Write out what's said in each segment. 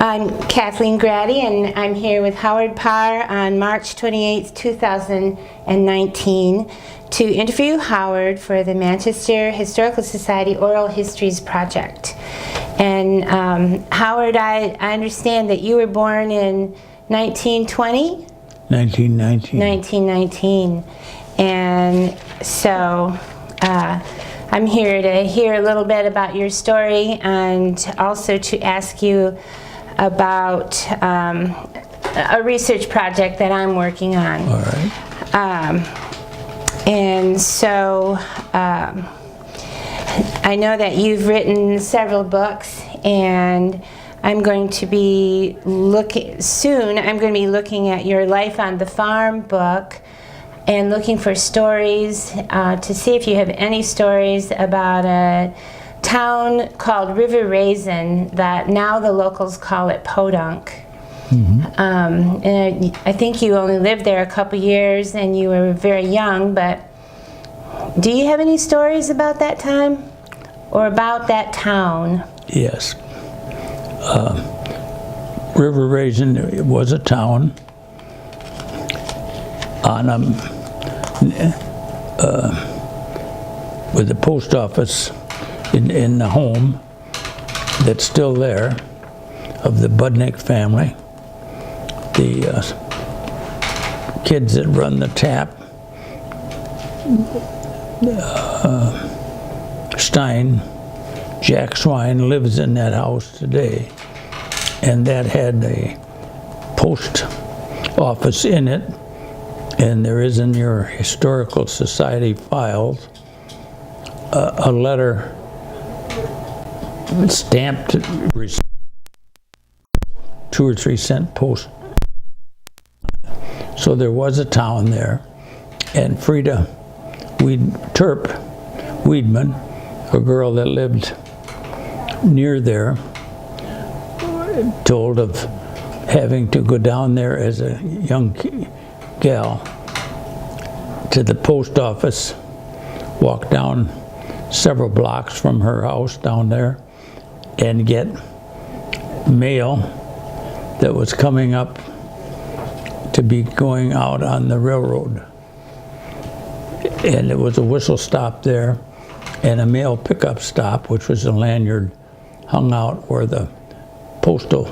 I'm Kathleen Graddy, and I'm here with Howard Parr on March 28, 2019 to interview Howard for the Manchester Historical Society Oral Histories Project. And Howard, I understand that you were born in 1920? 1919. 1919. And so I'm here to hear a little bit about your story and also to ask you about a research project that I'm working on. All right. And so I know that you've written several books, and I'm going to be looking at your Life on the Farm book and looking for stories to see if you have any stories about a town called River Raisin that now the locals call it Podunk. Mm-hmm. And I think you only lived there a couple years and you were very young, but do you have any stories about that time or about that town? Yes. River Raisin was a town on with the post office in the home that's still there of the Budnick family. The kids that run the tap, Jack Swine lives in that house today, and that had a post office in it, and there is in your Historical Society files a letter stamped 2 or 3 cent post. So there was a town there, and Frida Weidman, a girl that lived near there, told of having to go down there as a young gal to the post office, walk down several blocks from her house down there, and get mail that was coming up to be going out on the railroad. And it was a whistle stop there and a mail pickup stop, which was a lanyard hung out where the postal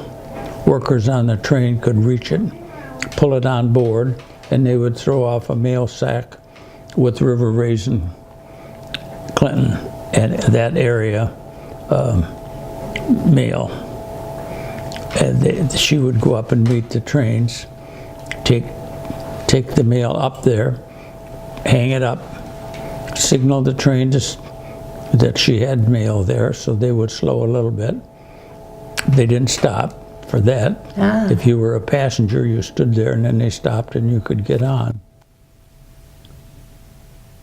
workers on the train could reach it, pull it on board, and they would throw off a mail sack with River Raisin, Clinton, and that area mail. And she would go up and meet the trains, take the mail up there, hang it up, signal the train that she had mail there, so they would slow a little bit. They didn't stop for that. If you were a passenger, you stood there, and then they stopped and you could get on.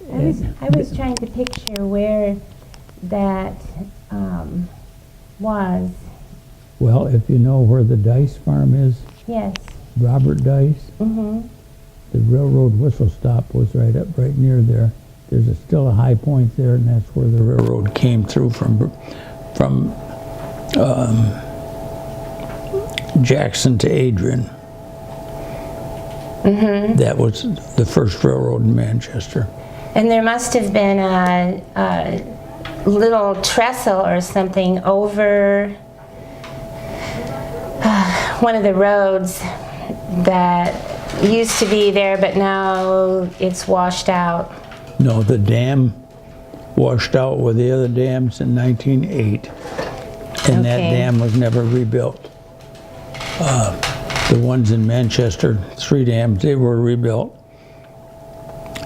I was trying to picture where that was. Well, if you know where the Dice farm is, yes, Robert Dice, the railroad whistle stop was right near there. There's still a high point there, and that's where the railroad came through from Jackson to Adrian. That was the first railroad in Manchester. And there must have been a little trestle or something over one of the roads that used to be there, but now it's washed out. No, the dam washed out with the other dams in 1908, and that dam was never rebuilt. The ones in Manchester, 3 dams, they were rebuilt.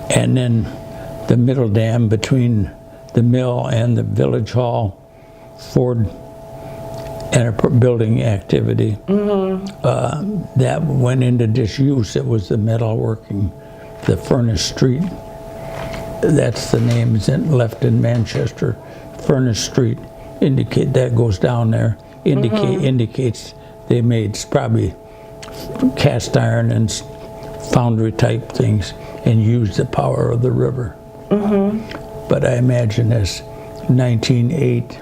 And then the middle dam between the mill and the village hall, Ford building activity, that went into disuse. It was the metalworking, the Furnace Street. That's the name left in Manchester. Furnace Street that goes down there, indicates they made probably cast iron and foundry type things and used the power of the river. But I imagine as 1908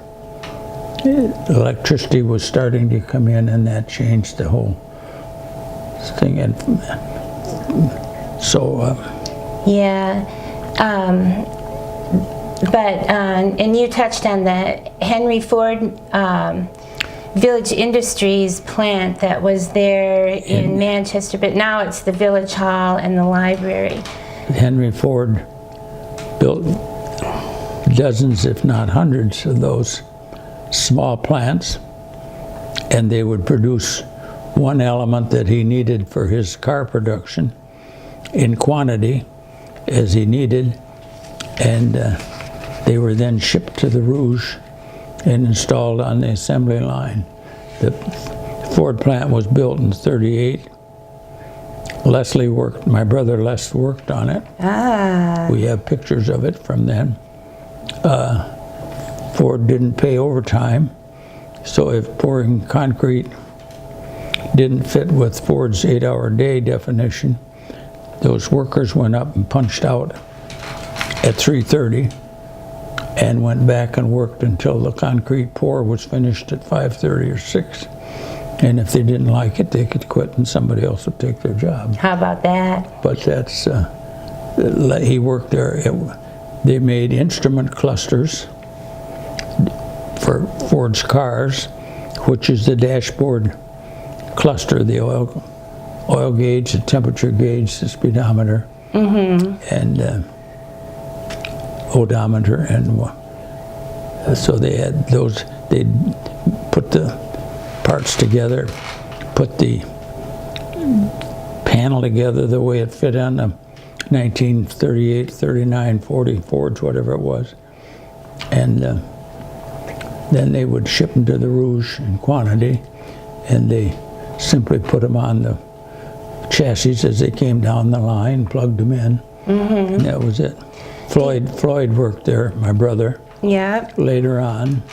electricity was starting to come in, and that changed the whole thing. And so, Yeah. And you touched on the Henry Ford Village Industries plant that was there in Manchester, but now it's the Village Hall and the library. Henry Ford built dozens, if not hundreds, of those small plants, and they would produce one element that he needed for his car production in quantity as he needed, and they were then shipped to the Rouge and installed on the assembly line. The Ford plant was built in '38. My brother Les worked on it. We have pictures of it from then. Ford didn't pay overtime, so if pouring concrete didn't fit with Ford's 8-hour day definition, those workers went up and punched out at 3:30 and went back and worked until the concrete pour was finished at 5:30 or 6. And if they didn't like it, they could quit and somebody else would take their job. How about that? But that's, he worked there. They made instrument clusters for Ford's cars, which is the dashboard cluster, the oil gauge, the temperature gauge, the speedometer, and odometer, and so they had those. They'd put the parts together, put the panel together the way it fit on the 1938, 39, 40 Fords, whatever it was, and then they would ship them to the Rouge in quantity, and they simply put them on the chassis as they came down the line, plugged them in, and that was it. Floyd worked there, my brother, later on,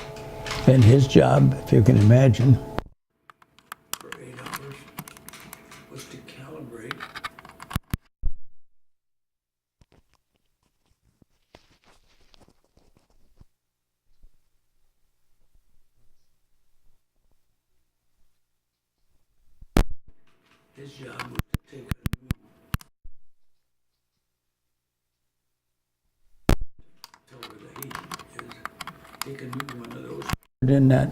and his job, if you can imagine, for 8 hours was to calibrate his job was to take a new one of those in that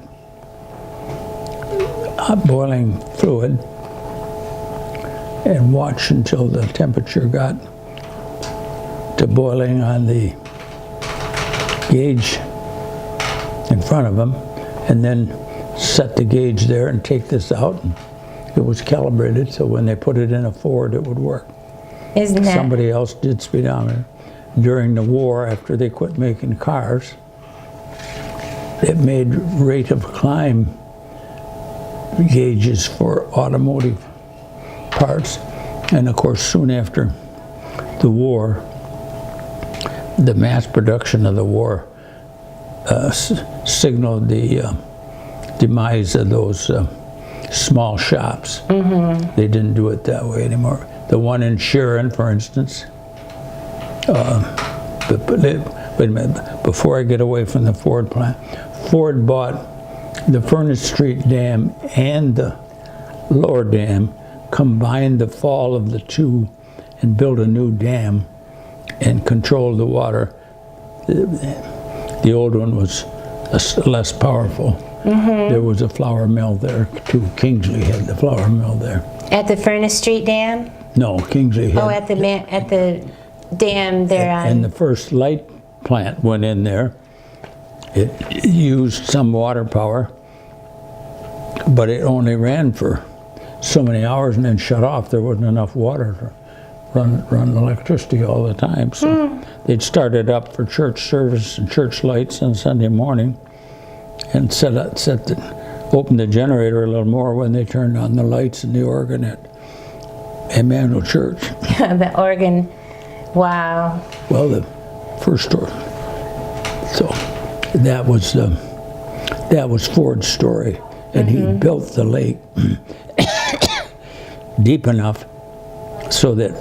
hot boiling fluid and watch until the temperature got to boiling on the gauge in front of them, and then set the gauge there and take this out, and it was calibrated so when they put it in a Ford it would work. Isn't that? Somebody else did speedometer. During the war, after they quit making cars, it made rate of climb gauges for automotive parts. And of course, soon after the war, the mass production of the war signaled the demise of those small shops. They didn't do it that way anymore. The one in Sharon, for instance, wait a minute, before I get away from the Ford plant, Ford bought the Furnace Street Dam and the lower dam, combined the fall of the two and built a new dam and controlled the water. The old one was less powerful. There was a flour mill there too. Kingsley had the flour mill there. At the Furnace Street Dam? No, Kingsley had. Oh, at the dam there on. And the first light plant went in there. It used some water power, but it only ran for so many hours and then shut off. There wasn't enough water to run electricity all the time. So they'd start it up for church service and church lights on Sunday morning, and open the generator a little more when they turned on the lights in the organ at Emmanuel Church. The organ, wow. Well, the first story. So that was Ford's story, and he built the lake deep enough so that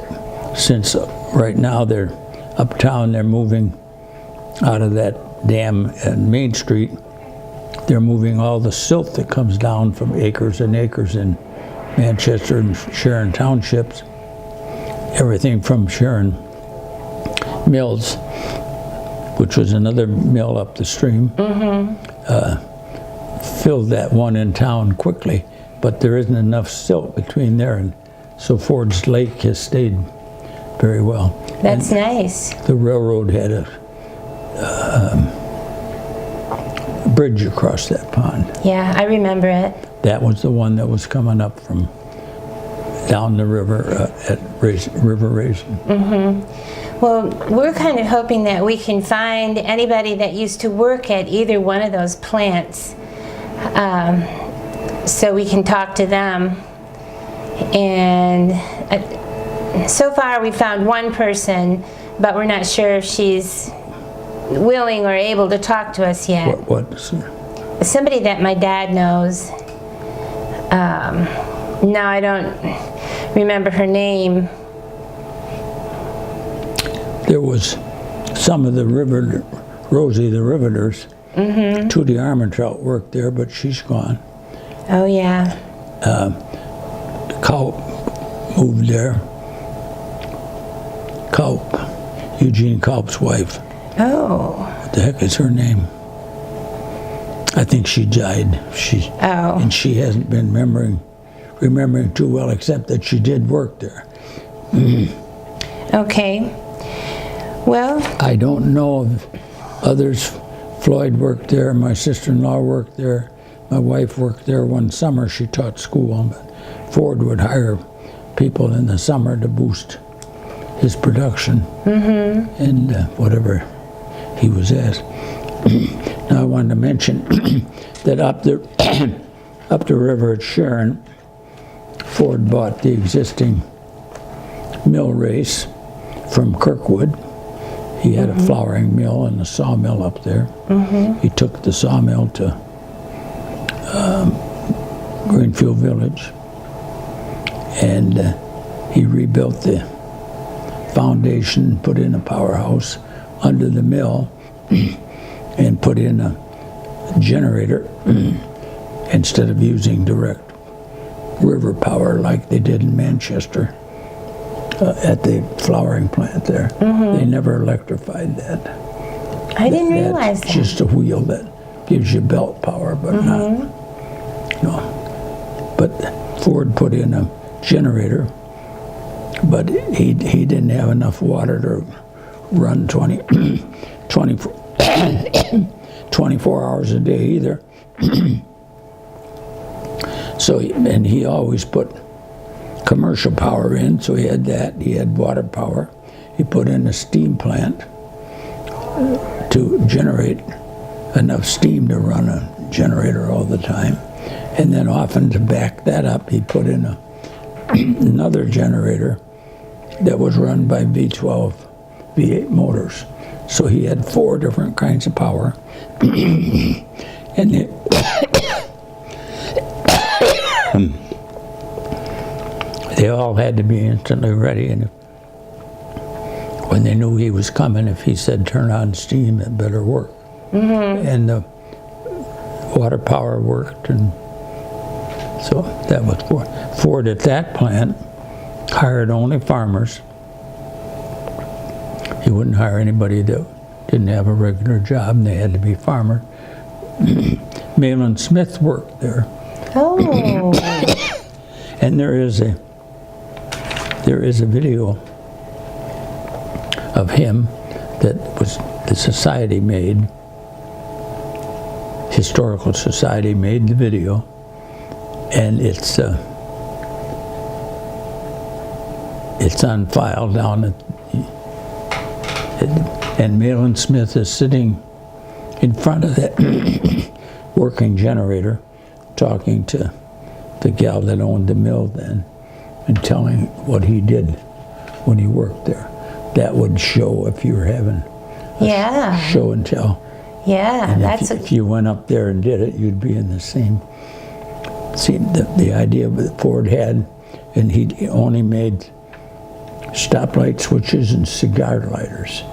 since right now they're uptown, they're moving out of that dam at Main Street they're moving all the silt that comes down from acres and acres in Manchester and Sharon townships. Everything from Sharon Mills, which was another mill up the stream, filled that one in town quickly, but there isn't enough silt between there, and so Ford's Lake has stayed very well. That's nice. The railroad had a bridge across that pond. Yeah, I remember it. That was the one that was coming up from down the river at River Raisin. Well, we're kind of hoping that we can find anybody that used to work at either one of those plants, so we can talk to them. And so far we found one person, but we're not sure if she's willing or able to talk to us yet. What? Somebody that my dad knows. No, I don't remember her name. There was some of the Rosie the Riveters. Tootie Armentrout worked there, but she's gone. Oh, yeah. Kaup moved there. Kaup, Eugene Kaup's wife. Oh. What the heck is her name? I think she died. And she hasn't been remembering too well, except that she did work there. Okay. Well, I don't know of others. Floyd worked there. My sister-in-law worked there. My wife worked there one summer. She taught school, but Ford would hire people in the summer to boost his production and whatever he was asked. Now I wanted to mention that up the river at Sharon, Ford bought the existing mill race from Kirkwood. He had a flouring mill and a sawmill up there. He took the sawmill to Greenfield Village, and he rebuilt the foundation, put in a powerhouse under the mill, and put in a generator instead of using direct river power like they did in Manchester at the flouring plant there. They never electrified that. I didn't realize that. It's just a wheel that gives you belt power, but not. No. But Ford put in a generator, but he didn't have enough water to run 24 hours a day either. So, and he always put commercial power in, so he had that. He had water power. He put in a steam plant to generate enough steam to run a generator all the time. And then often to back that up, he put in another generator that was run by V12, V8 motors. So he had 4 different kinds of power. And they all had to be instantly ready. And when they knew he was coming, if he said turn on steam, it better work. And the water power worked, and so that was Ford. Ford at that plant hired only farmers. He wouldn't hire anybody that didn't have a regular job, and they had to be farmers. Mahlon Smith worked there. Oh. And there is a video of him that was the society made. Historical Society made the video, and it's on file down at and Mahlon Smith is sitting in front of that working generator, talking to the gal that owned the mill then, and telling what he did when he worked there. That would show if you were having a show and tell. Yeah, And that's if you went up there and did it, you'd be in the same. See, the idea that Ford had, and he only made stoplight switches and cigar lighters.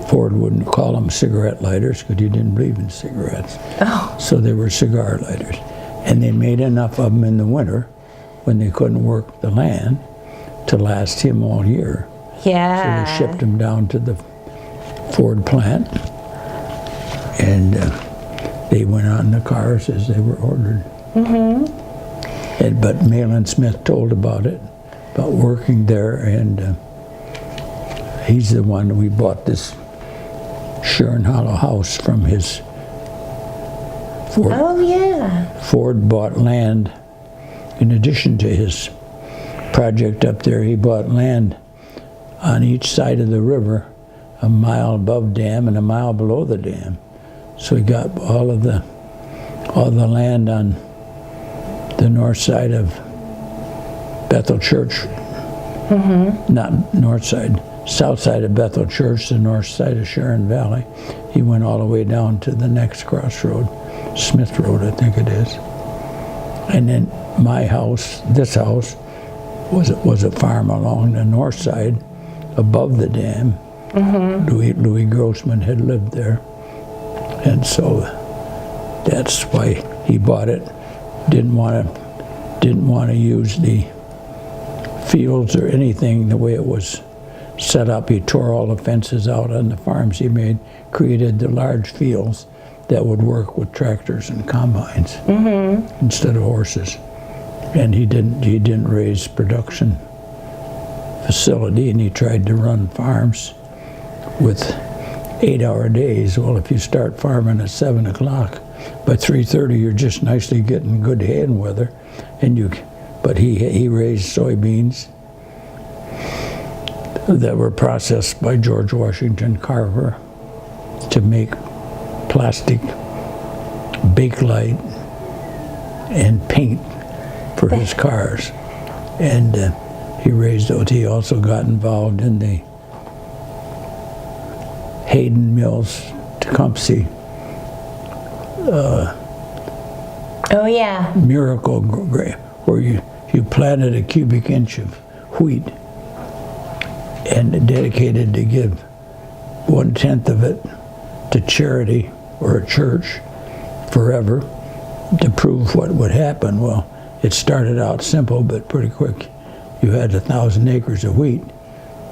Ford wouldn't call them cigarette lighters because he didn't believe in cigarettes. Oh. So they were cigar lighters. And they made enough of them in the winter when they couldn't work the land to last him all year. Yeah. So they shipped them down to the Ford plant, and they went on the cars as they were ordered. But Malin Smith told about it, about working there, and he's the one we bought this Sharon Hollow house from his Ford. Oh, yeah. Ford bought land. In addition to his project up there, he bought land on each side of the river, a mile above dam and a mile below the dam. So he got all the land on the north side of Bethel Church. Not north side, south side of Bethel Church, the north side of Sharon Valley. He went all the way down to the next crossroad, Smith Road, I think it is. And then my house, this house, was a farm along the north side, above the dam. Louis Grossman had lived there, and so that's why he bought it. Didn't want to use the fields or anything the way it was set up. He tore all the fences out on the farms he made, created the large fields that would work with tractors and combines instead of horses. And he didn't raise production facility, and he tried to run farms with 8-hour days. Well, if you start farming at 7 o'clock, by 3:30 you're just nicely getting good hand weather, but he raised soybeans that were processed by George Washington Carver to make plastic bakelite and paint for his cars. And he raised those. He also got involved in the Hayden Mills, Tecumseh Oh, yeah. miracle where you planted a cubic inch of wheat and dedicated to give 1/10 of it to charity or a church forever to prove what would happen. Well, it started out simple, but pretty quick you had 1,000 acres of wheat,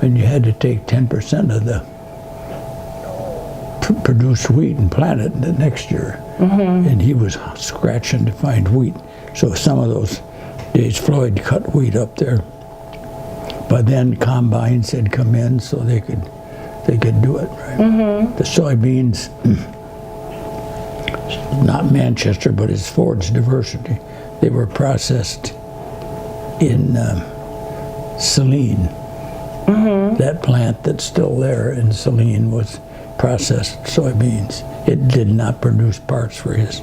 and you had to take 10% of the produced wheat and plant it the next year. And he was scratching to find wheat. So some of those days Floyd cut wheat up there. But then combines had come in so they could do it, right? The soybeans, not Manchester, but it's Ford's Diversity. They were processed in Saline. That plant that's still there in Saline was processed soybeans. It did not produce parts for his.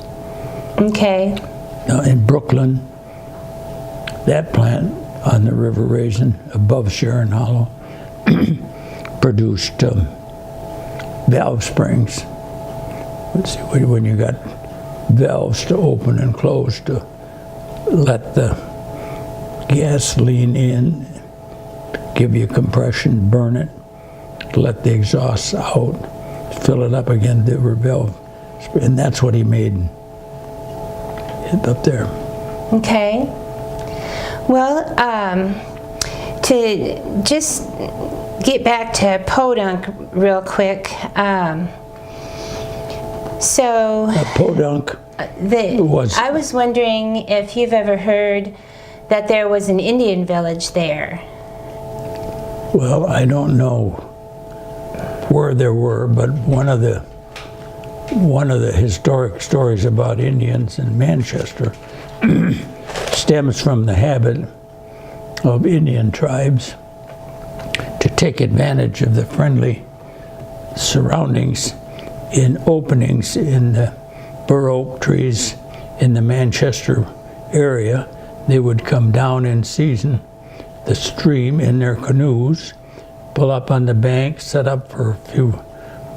Okay. Now in Brooklyn, that plant on the river Raisin above Sharon Hollow produced valve springs. Let's see, when you got valves to open and close to let the gasoline in, give you compression, burn it, let the exhausts out, fill it up again. There were valve, and that's what he made up there. Okay. Well, to just get back to podunk real quick. Podunk I was wondering if you've ever heard that there was an Indian village there. Well, I don't know where there were, but one of the historic stories about Indians in Manchester stems from the habit of Indian tribes to take advantage of the friendly surroundings in openings in the bur oak trees in the Manchester area. They would come down in season the stream in their canoes, pull up on the bank, set up for a few,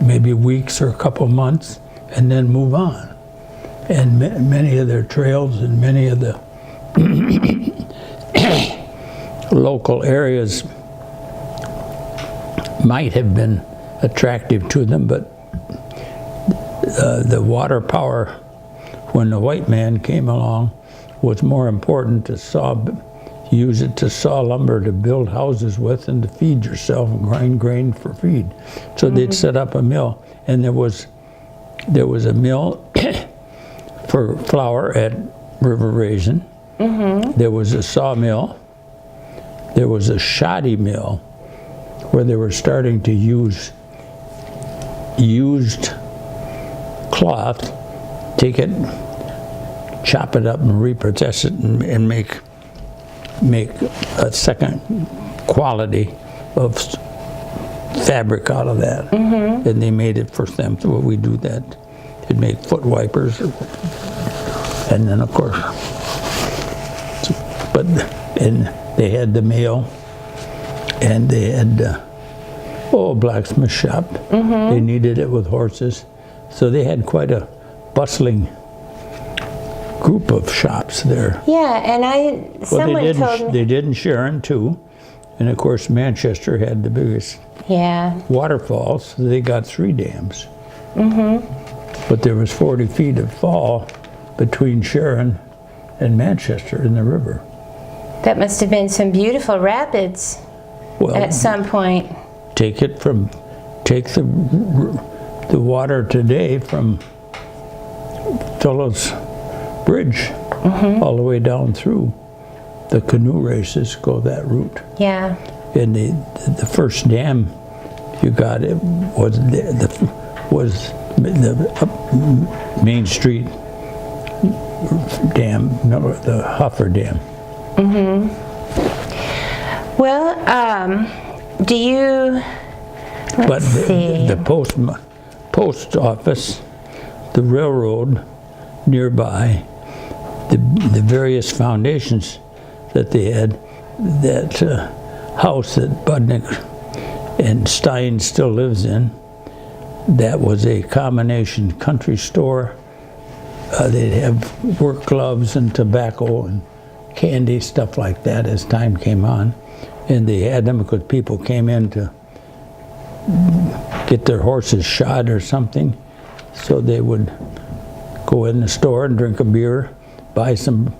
maybe weeks or a couple months, and then move on. And many of their trails and many of the local areas might have been attractive to them, but the water power, when the white man came along, was more important to use it to saw lumber to build houses with and to feed yourself and grind grain for feed. So they'd set up a mill, and there was a mill for flour at River Raisin. There was a sawmill. There was a shoddy mill where they were starting to use used cloth, take it, chop it up and reprocess it and make a second quality of fabric out of that. And they made it for them. So we do that. They'd make foot wipers. And then of course, and they had the mill, and they had a blacksmith shop. They needed it with horses. So they had quite a bustling group of shops there. Yeah, and someone told me. They did in Sharon too. And of course Manchester had the biggest waterfalls. So they got 3 dams. But there was 40 feet of fall between Sharon and Manchester in the river. That must have been some beautiful rapids at some point. Take the water today from Phillips Bridge all the way down through. The canoe races go that route. Yeah. And the first dam you got was the Main Street dam, the Huffer Dam. Well, do you? Let's see. The post office, the railroad nearby, the various foundations that they had, that house that Budnick and Stein still lives in, that was a combination country store. They'd have work gloves and tobacco and candy, stuff like that as time came on. And they had them because people came in to get their horses shod or something. So they would go in the store and drink a beer, buy some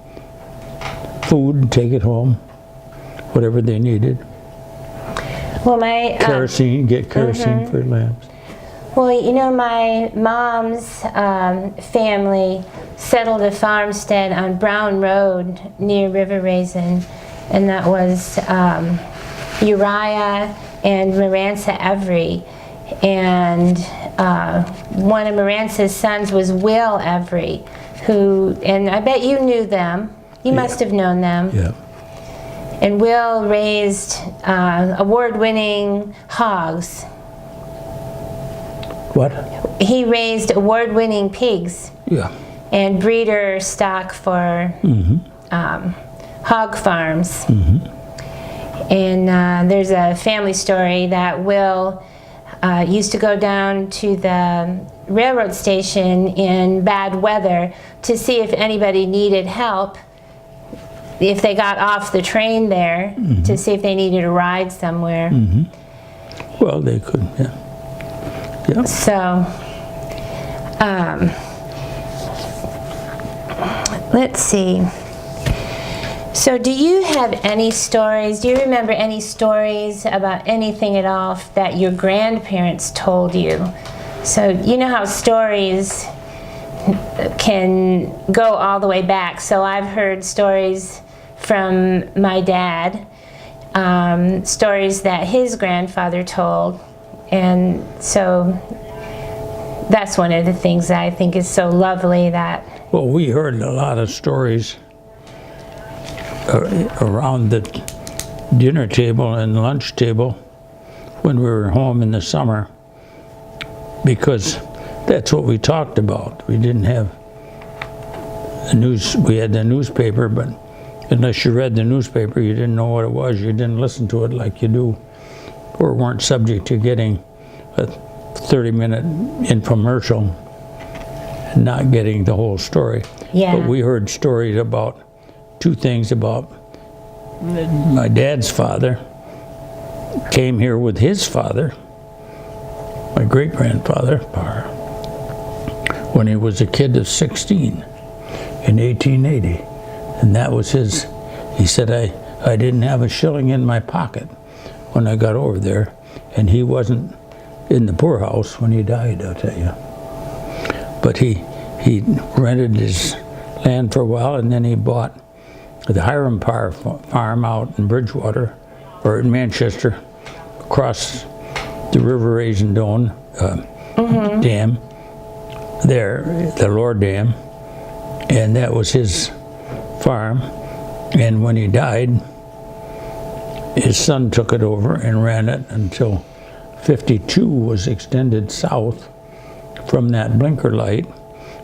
food, take it home, whatever they needed. Well, my get kerosene for lamps. Well, you know, my mom's family settled a farmstead on Brown Road near River Raisin, and that was Uriah and Maranza Every. And one of Maranza's sons was Will Every, who, and I bet you knew them. You must have known them. Yeah. And Will raised award-winning hogs. What? He raised award-winning pigs. Yeah. And breeder stock for hog farms. And there's a family story that Will used to go down to the railroad station in bad weather to see if anybody needed help, if they got off the train there, to see if they needed a ride somewhere. Well, they could, yeah. Yeah. So, let's see. So do you have any stories, do you remember any stories about anything at all that your grandparents told you? So you know how stories can go all the way back. So I've heard stories from my dad, stories that his grandfather told. And so that's one of the things that I think is so lovely that... Well, we heard a lot of stories around the dinner table and lunch table when we were home in the summer, because that's what we talked about. We didn't have the news. We had the newspaper, but unless you read the newspaper, you didn't know what it was. You didn't listen to it like you do, or weren't subject to getting a 30-minute infomercial and not getting the whole story. Yeah. But we heard stories about two things. About my dad's father came here with his father my great-grandfather, Parr, when he was a kid of 16 in 1880. And that was his, he said, I didn't have a shilling in my pocket when I got over there. And he wasn't in the poorhouse when he died, I'll tell you. But he rented his land for a while, and then he bought the Hiram Parr farm out in Bridgewater, or in Manchester, across the River Raisin Dam there, the Lower Dam, and that was his farm. And when he died, his son took it over and ran it until 52 was extended south from that blinker light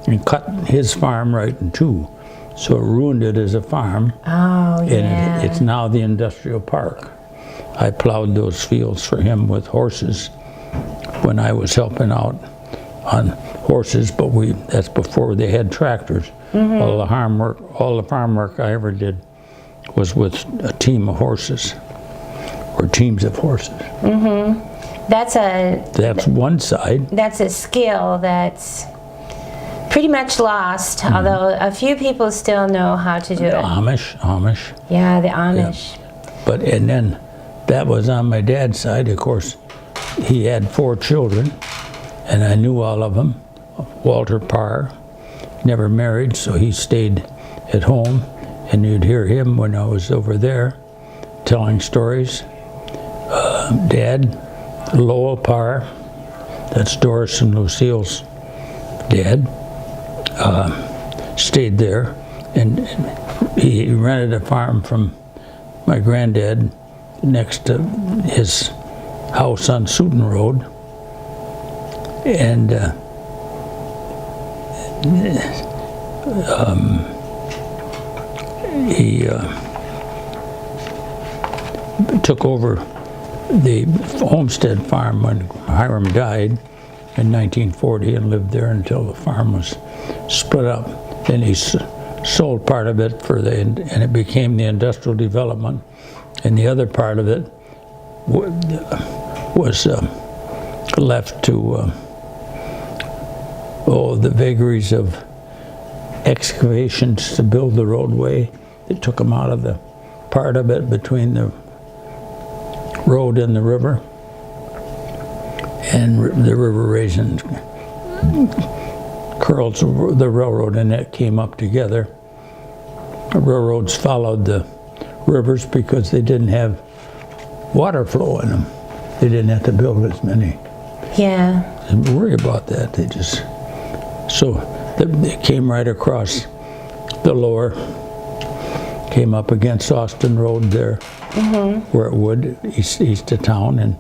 and cut his farm right in two. So it ruined it as a farm. Oh, yeah. And it's now the industrial park. I plowed those fields for him with horses when I was helping out on horses, but that's before they had tractors. All the farm work I ever did was with a team of horses, or teams of horses. That's one side. That's a skill that's pretty much lost, although a few people still know how to do it. Amish. Yeah, the Amish. Yeah. And then that was on my dad's side. Of course, he had 4 children, and I knew all of them. Walter Parr, never married, so he stayed at home, and you'd hear him when I was over there telling stories. Dad, Lowell Parr, that's Doris and Lucille's dad, stayed there, and he rented a farm from my granddad next to his house on Sutton Road, and he took over the homestead farm when Hiram died in 1940 and lived there until the farm was split up. Then he sold part of it and it became the industrial development, and the other part of it was left to the vagaries of excavations to build the roadway. They took them out of the part of it between the road and the river, and the river Raisin curls the railroad, and that came up together. The railroads followed the rivers because they didn't have water flow in them. They didn't have to build as many. Yeah. Didn't worry about that. They came right across the lower, came up against Austin Road there, where it would, east of town, and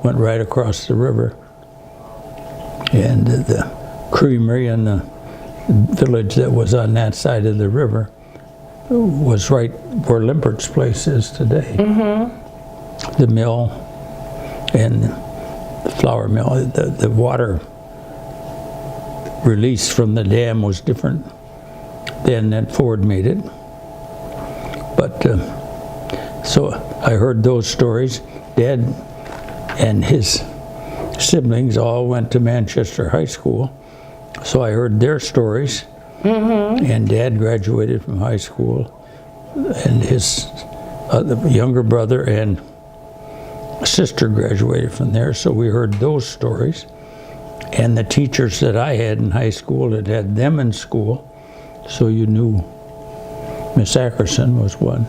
went right across the river. And the creamery and the village that was on that side of the river was right where Limpert's place is today. The mill and the flour mill, the water release from the dam was different then that Ford made it. But so I heard those stories. Dad and his siblings all went to Manchester High School, so I heard their stories. And Dad graduated from high school, and his younger brother and sister graduated from there, so we heard those stories. And the teachers that I had in high school had them in school, so you knew Miss Ackerson was one,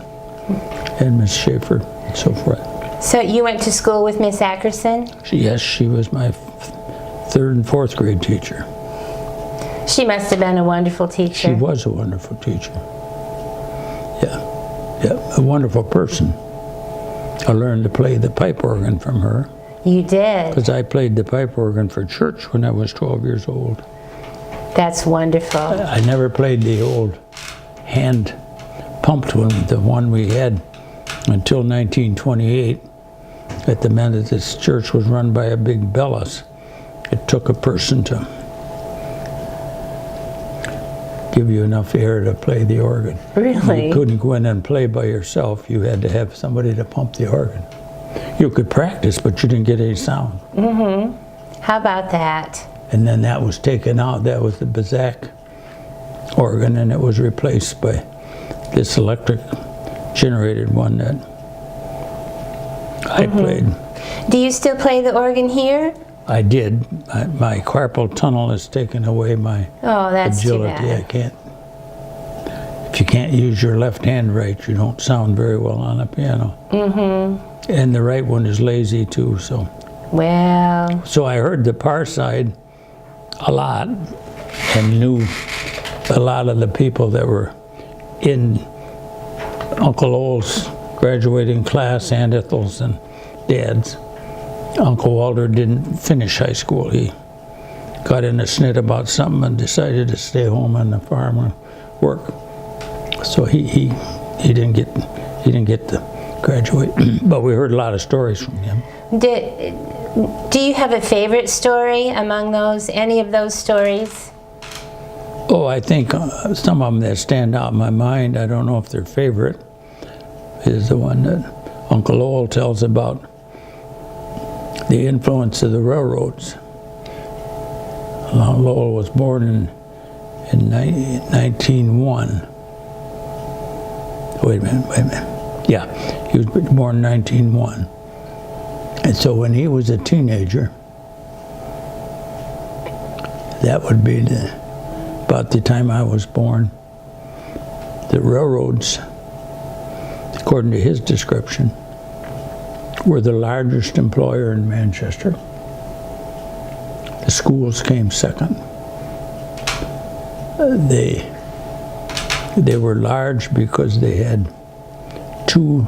and Miss Schaefer, and so forth. So you went to school with Miss Ackerson? Yes, she was my 3rd and 4th grade teacher. She must have been a wonderful teacher. She was a wonderful teacher. Yeah, a wonderful person. I learned to play the pipe organ from her. You did? Because I played the pipe organ for church when I was 12 years old. That's wonderful. I never played the old hand-pumped one, the one we had until 1928. At the Methodist Church was run by a big bellows. It took a person to give you enough air to play the organ. Really? You couldn't go in and play by yourself. You had to have somebody to pump the organ. You could practice, but you didn't get any sound. How about that? And then that was taken out. That was the Bazak organ, and it was replaced by this electric generated one that I played. Do you still play the organ here? I did. My carpal tunnel has taken away my Oh, that's agility. too I bad. can't. If you can't use your left hand right, you don't sound very well on a piano. And the right one is lazy too. So Well, I heard the Parr side a lot, and knew a lot of the people that were in Uncle Old's graduating class, Aunt Ethel's and Dad's. Uncle Walter didn't finish high school. He got in a snit about something and decided to stay home on the farm and work. So he didn't get to graduate. But we heard a lot of stories from him. do you have a favorite story among those? Any of those stories? Oh, I think some of them that stand out in my mind, I don't know if they're favorite, is the one that Uncle Lowell tells about the influence of the railroads. Lowell was born in 1901. Wait a minute. Yeah, he was born in 1901. And so when he was a teenager, that would be about the time I was born, the railroads, according to his description, were the largest employer in Manchester. The schools came second. They were large because they had 2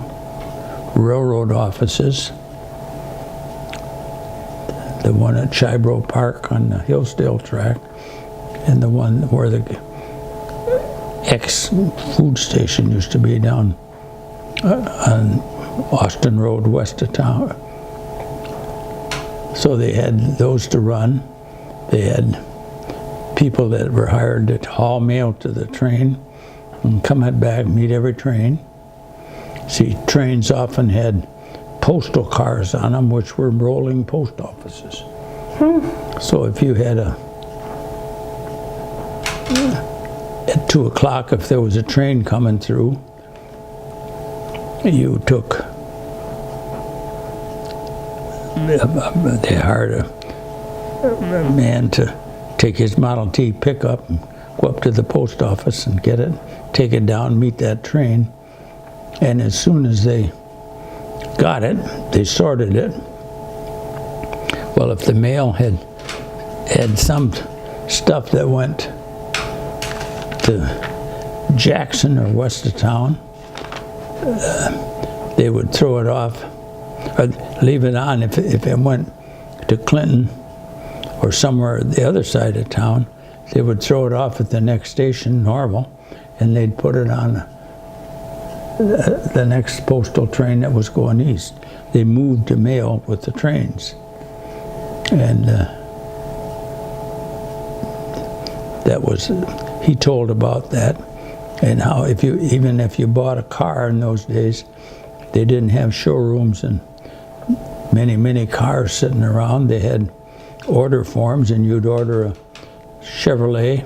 railroad offices. The one at Chibro Park on the Hillsdale track, and the one where the ex-food station used to be down on Austin Road west of town. So they had those to run. They had people that were hired to haul mail to the train and come back, meet every train. See, trains often had postal cars on them, which were rolling post offices. So if you had at 2 o'clock, if there was a train coming through, you took, they hired a man to take his Model T pickup and go up to the post office and get it, take it down, meet that train, and as soon as they got it, they sorted it. Well, if the mail had some stuff that went to Jackson or west of town, they would throw it off or leave it on. If it went to Clinton or somewhere the other side of town, they would throw it off at the next station, Normal, and they'd put it on the next postal train that was going east. They moved the mail with the trains. And that was, he told about that, and how even if you bought a car in those days, they didn't have showrooms and many cars sitting around. They had order forms, and you'd order a Chevrolet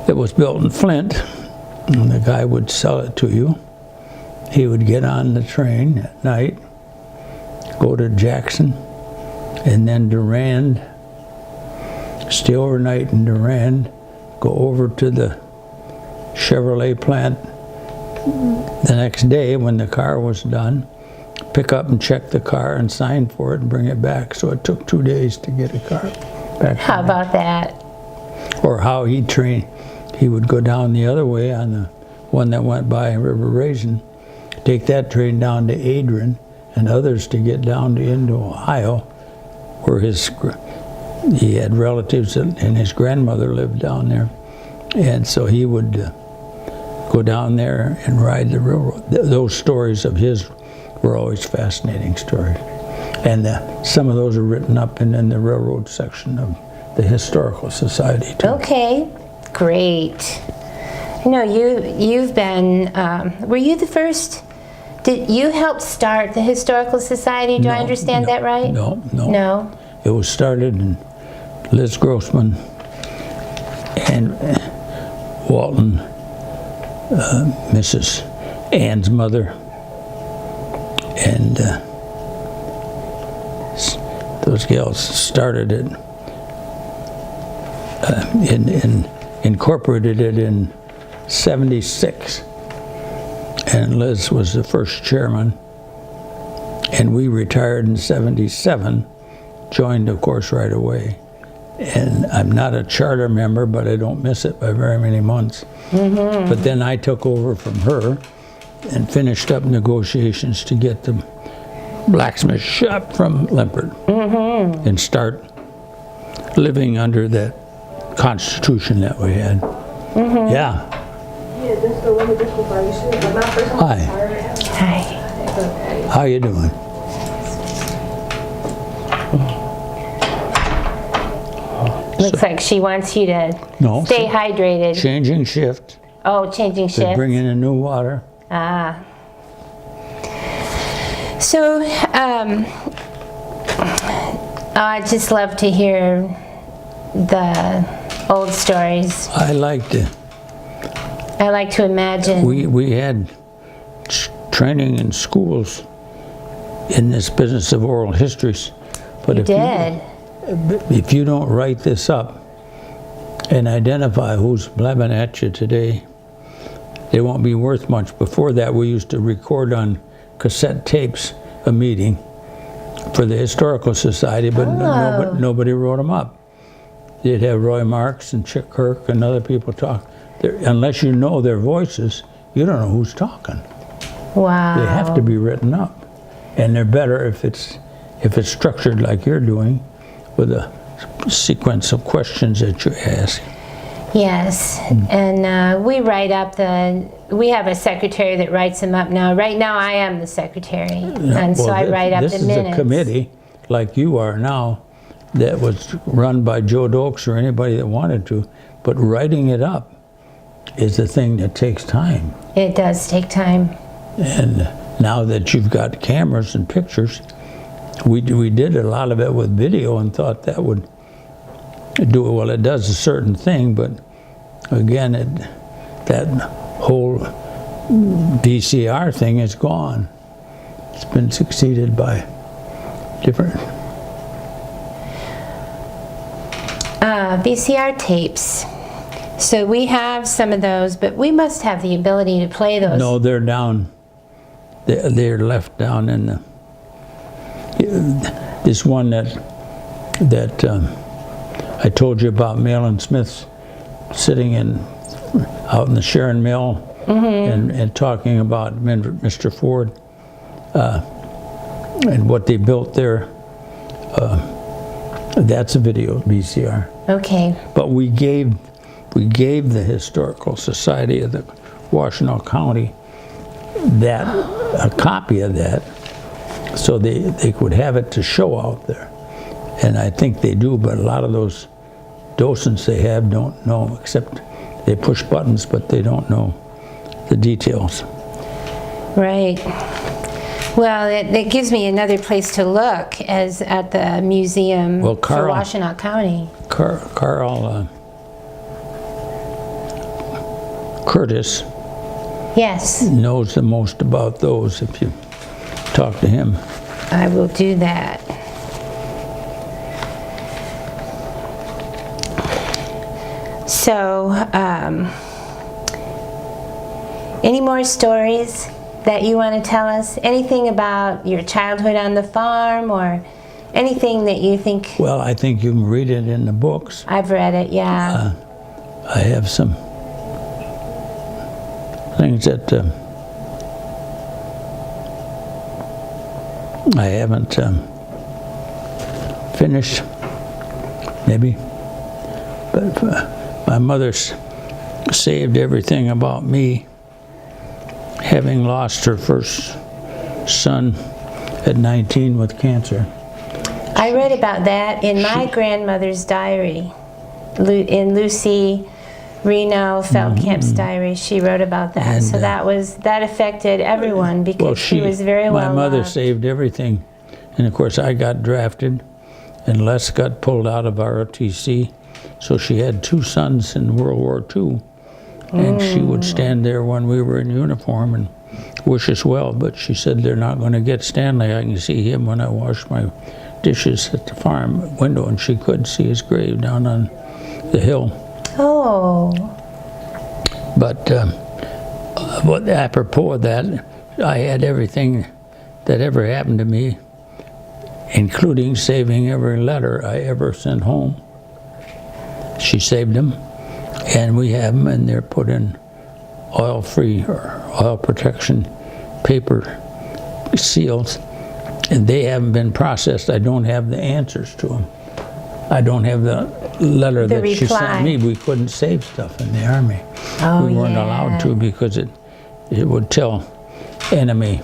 that was built in Flint, and the guy would sell it to you. He would get on the train at night, go to Jackson, and then Durand, stay overnight in Durand, go over to the Chevrolet plant the next day when the car was done, pick up and check the car and sign for it and bring it back. So it took 2 days to get a car back. How about that? Or how he trained. He would go down the other way on the one that went by River Raisin, take that train down to Adrian and others to get down into Ohio, where he had relatives and his grandmother lived down there. And so he would go down there and ride the railroad. Those stories of his were always fascinating stories. And some of those are written up in the railroad section of the Historical Society too. Okay, great. I know you've been, were you the first Did you help start the Historical Society? Do I understand that right? No. No? It was started in Liz Grossman and Walton, Mrs. Ann's mother, and those gals started it, incorporated it in '76, and Liz was the first chairman, and we retired in '77, joined of course right away. And I'm not a charter member, but I don't miss it by very many months. Mm-hmm. But then I took over from her and finished up negotiations to get the blacksmith shop from Limpert, mm-hmm. and start living under that constitution that we had. Mm-hmm. Yeah. Hi. Hi. How you doing? Looks like she wants you to stay hydrated. Changing shift. Oh, changing shift. They're bringing in new water. Ah. So, I just love to hear the old stories. I like to imagine. We had training in schools in this business of oral histories. But if you don't write this up and identify who's blabbing at you today, they won't be worth much. Before that, we used to record on cassette tapes a meeting for the Historical Society, but nobody wrote them up. You'd have Roy Marks and Chick Kirk and other people talk. Unless you know their voices, you don't know who's talking. Wow. They have to be written up. And they're better if it's structured like you're doing, with a sequence of questions that you ask. Yes, and we write up we have a secretary that writes them up now. Right now I am the secretary, and so I write up the minutes. This is a committee, like you are now, that was run by Joe Dokes or anybody that wanted to, but writing it up is the thing that takes time. It does take time. And now that you've got cameras and pictures, we did a lot of it with video and thought that would do it. Well, it does a certain thing, but again, that whole VCR thing is gone. It's been succeeded by different VCR tapes. So we have some of those, but we must have the ability to play those. No, they're down. They're left down in the. This one that I told you about, Malin Smith's sitting out in the Sharon Mill, mm-hmm. and talking about Mr. Ford and what they built there. That's a video VCR. Okay. But we gave the Historical Society of the Washtenaw County a copy of that, so they could have it to show out there. And I think they do, but a lot of those docents they have don't know, except they push buttons, but they don't know the details. Right. Well, it gives me another place to look as at the museum for Washtenaw County. Carl Curtis, yes, knows the most about those. If you talk to him, I will do that. So, any more stories that you want to tell us? Anything about your childhood on the farm, or anything that you think? Well, I think you can read it in the books. I've read it, yeah. I have some things that I haven't finished, maybe. But my mother saved everything about me, having lost her first son at 19 with cancer. I read about that in my grandmother's diary, in Lucy Reno, Feldkamp's diary. She wrote about that. And, So that affected everyone because Well, she was very well my mother loved. saved everything. And of course, I got drafted, and Les got pulled out of ROTC. So she had 2 sons in World War II. And she would stand there when we were in uniform and wish us well. But she said, they're not going to get Stanley. I can see him when I wash my dishes at the farm window. And she could see his grave down on the hill. Oh, But apropos of that, I had everything that ever happened to me, including saving every letter I ever sent home. She saved them, and we have them, and they're put in oil-free or oil protection paper seals, and they haven't been processed. I don't have the answers to them. I don't have the letter The that she reply. sent me. We couldn't save stuff in the Army. Oh, We weren't yeah. allowed to because it would tell enemy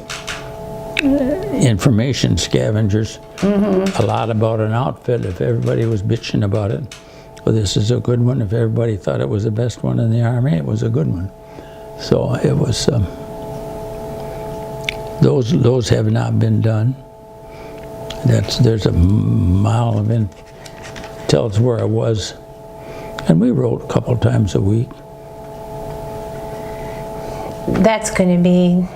information scavengers a lot about an outfit. If everybody was bitching about it, well, this is a good one. If everybody thought it was the best one in the Army, it was a good one. So it was, those have not been done. There's a mile of tells where I was, and we wrote a couple times a week. that's going to be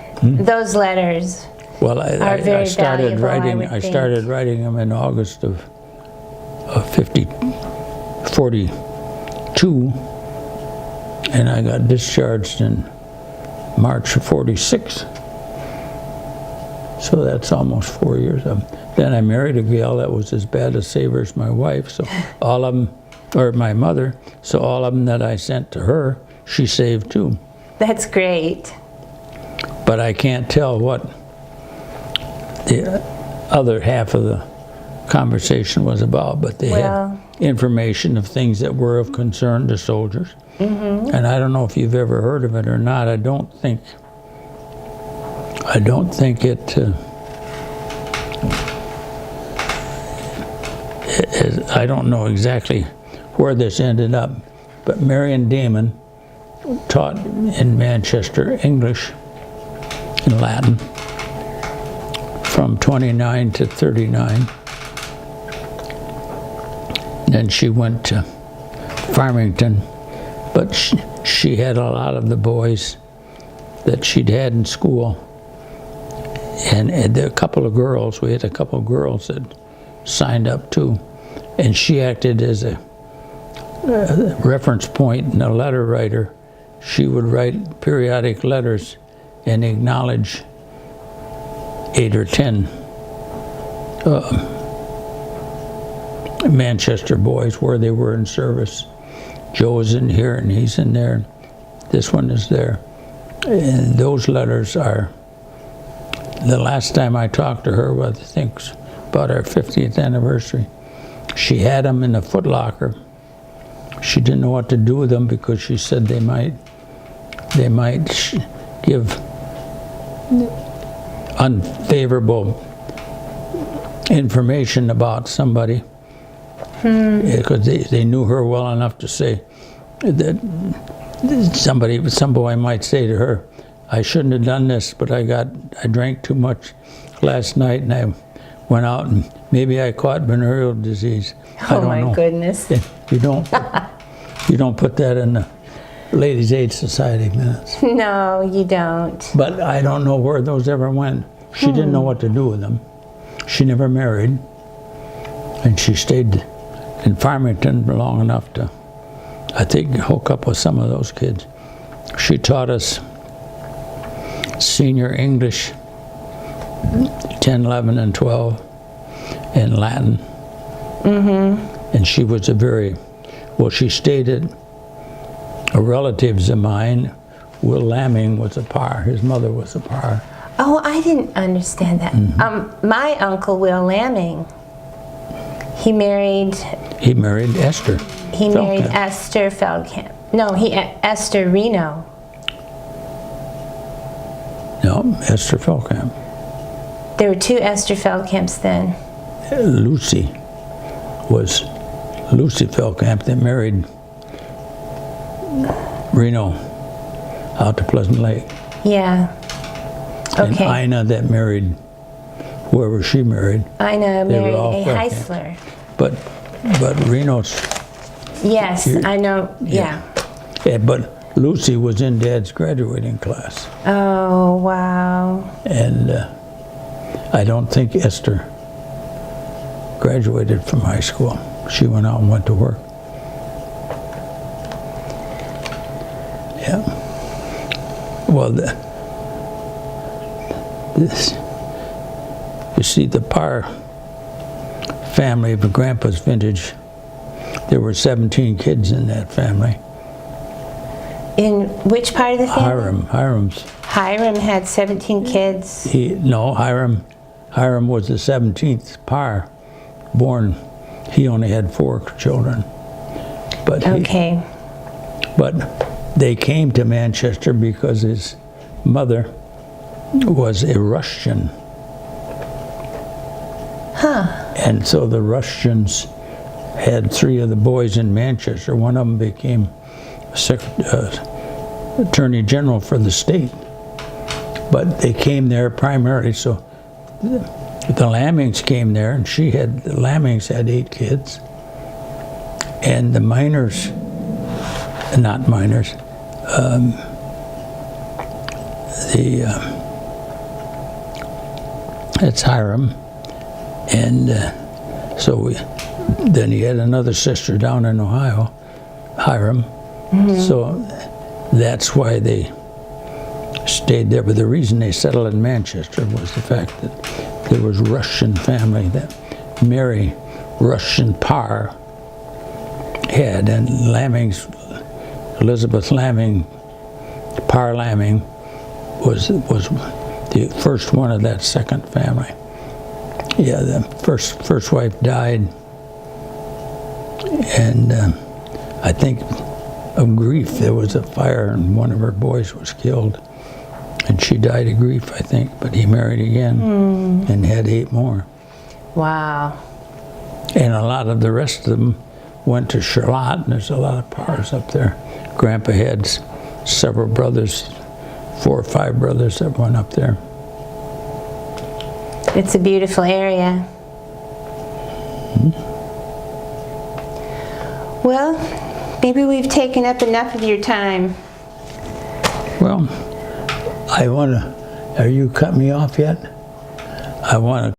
those letters. Well, Are I very started valuable, I writing. would I think. started writing them in August of 42, and I got discharged in March of 46. So that's almost 4 years. Then I married a gal that was as bad a saver as my wife. So all of them, or my mother. So all of them that I sent to her, she saved too. That's great. But I can't tell what the other half of the conversation was about, but they Well- had information of things that were of concern to soldiers. And I don't know if you've ever heard of it or not. I don't think it I don't know exactly where this ended up, but Marion Damon taught in Manchester English and Latin from 29 to 39. Then she went to Farmington, but she had a lot of the boys that she'd had in school. And there a couple of girls, we had a couple of girls that signed up too. And she acted as a reference point and a letter writer. She would write periodic letters and acknowledge 8 or 10 Manchester boys where they were in service. Joe's in here and he's in there. This one is there. And those letters are, the last time I talked to her, I think was about our 50th anniversary, she had them in a footlocker. She didn't know what to do with them because she said they might give unfavorable information about somebody. Because they knew her well enough to say that some boy might say to her, I shouldn't have done this, but I drank too much last night and I went out and maybe I caught venereal disease. I Oh don't my know. goodness. You don't put that in the Ladies' Aid Society minutes. No, you don't. But I don't know where those ever went. She didn't know what to do with them. She never married, and she stayed in Farmington long enough to, I think, hook up with some of those kids. She taught us senior English, 10, 11, and 12, and Latin. And she was she stayed at a relative's of mine. Will Lamming was a Parr. His mother was a Parr. Oh, I didn't understand that. My uncle, Will Lamming, he married Esther. He married Feldkamp. Esther Feldkamp. No, Esther Reno. No, Esther Feldkamp. There were 2 Esther Feldkamps then. Lucy was Lucy Feldkamp that married Reno, out to Pleasant Lake. Yeah. Okay. And Ina that married whoever she married. Ina They were married all a from Heisler. But Reno's, Yes, I know. Yeah. but Lucy was in Dad's graduating class. Oh, wow. And I don't think Esther graduated from high school. She went out and went to work. Yeah. Well, you see, the Parr family of Grandpa's vintage, there were 17 kids in that family. In which part of the family? Hiram's. Hiram had 17 kids. Hiram was the 17th Parr born. He only had 4 children. But Okay. but they came to Manchester because his mother was a Russian. Huh. And so the Russians had 3 of the boys in Manchester. One of them became Attorney General for the state. But they came there primarily, so the Lammings came there, and the Lammings had 8 kids. And the Miners, it's Hiram. And then he had another sister down in Ohio, Hiram. Mm-hmm. So that's why they stayed there. But the reason they settled in Manchester was the fact that there was Russian family that Mary Russian Parr had, and Elizabeth Lamming, Parr Lamming, was the first one of that second family. Yeah, the first wife died, and I think of grief. There was a fire, and one of her boys was killed, and she died of grief, I think. But he married again and had 8 more. Wow. And a lot of the rest of them went to Charlotte, and there's a lot of Parrs up there. Grandpa had several brothers, 4 or 5 brothers that went up there. It's a beautiful area. Mm-hmm. Well, maybe we've taken up enough of your time. Well, are you cutting me off yet? I want to